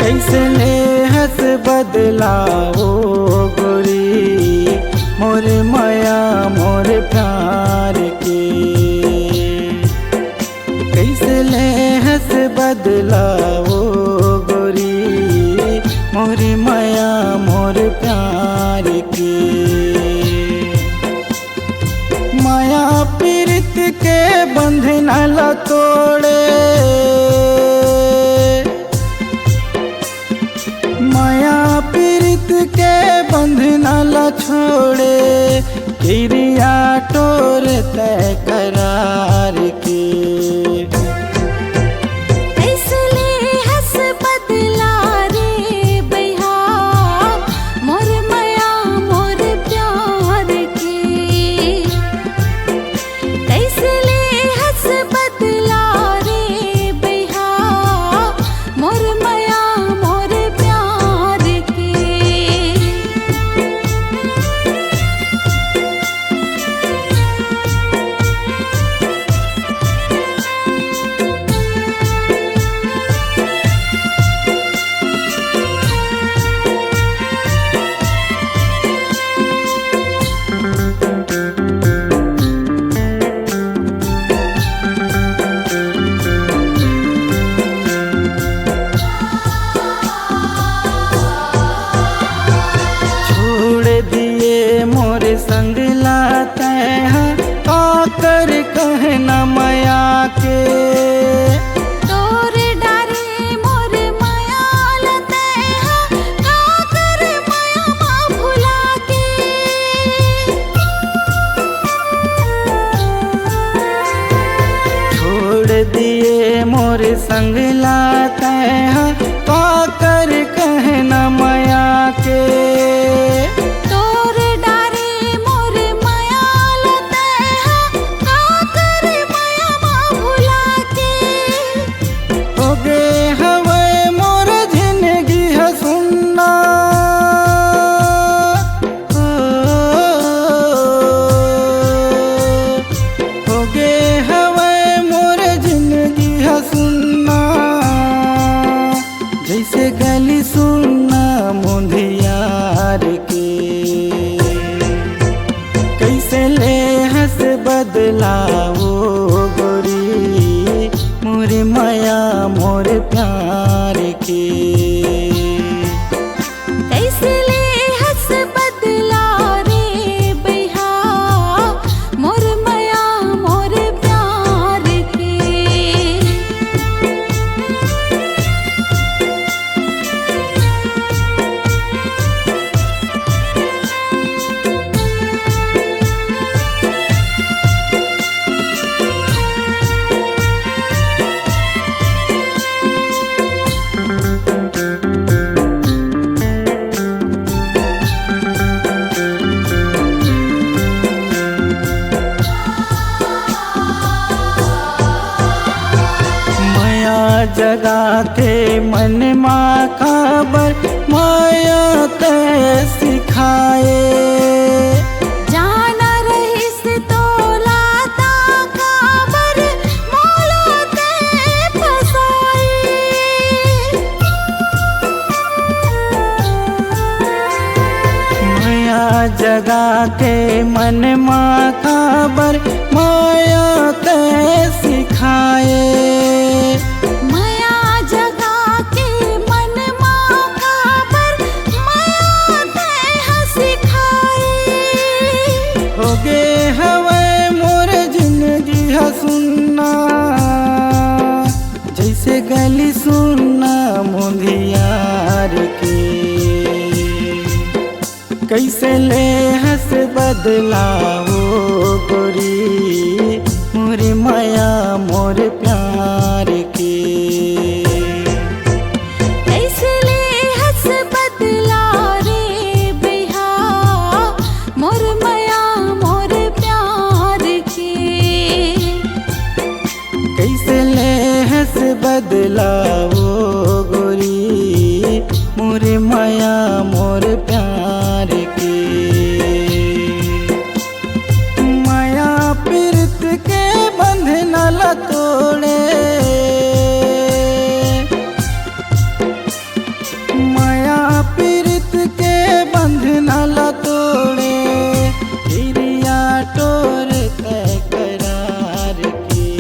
कैसे ले हंस बदलाओ गोरी मोर माया मोर प्यार के। कैसे ले हंस बदलाओ गोरी मोर माया मोर प्यार के। माया पीरित के बंधन ला तोड़े, माया पीरित के बंधन ला छोड़े, किरिया टोर तय करार के। संग लाते हैं आकर कहना माया के। तोर डारे मोर माया लते हैं आकर माया माँ भुला के। छोड़ दिए मोर संग लाते हैं आकर कहना माया के। जैसे गली सुनना मुंधियार के। कैसे ले हंस बदलाओ गोरी मोर माया मोर प्यार के। कैसे ले हंस बदला रे बैहा मोर माया मोर प्यार के। जगा के मन माँ खबर माया ते सिखाए। जाना रहिस तो लाता खबर मोला ते फसाई। माया जगा के मन माँ खबर माया ते सिखाए। होगे हवे मोर जिंदगी सुनना जैसे गली सुनना मुंधियार के। कैसे ले हंस बदलाओ गोरी मोर माया मोर प्यार के। कैसे ले हंस बदला रे बिहा मोर माया मोर प्यार के। कैसे ले हंस बदलाओ गोरी मोर माया मोर प्यार के। माया पीरत के बंधन ला तोड़े, माया पीरत के बंधन ला तोड़े, हिरिया टोर तय करार के।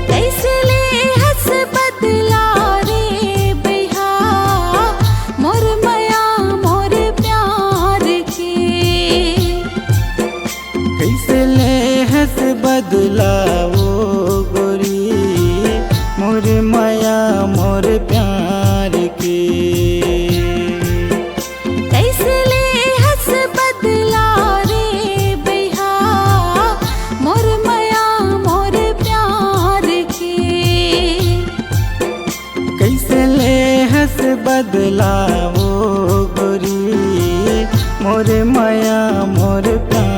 कैसे ले हंस बदला रे बिहा मोर माया मोर प्यार के। कैसे ले हंस बदलाओ गोरी मोर माया मोर प्यार के। कैसे ले हंस बदला रे बिहा मोर माया मोर प्यार के। कैसे ले हंस बदलाओ गोरी मोर माया मोर प्यार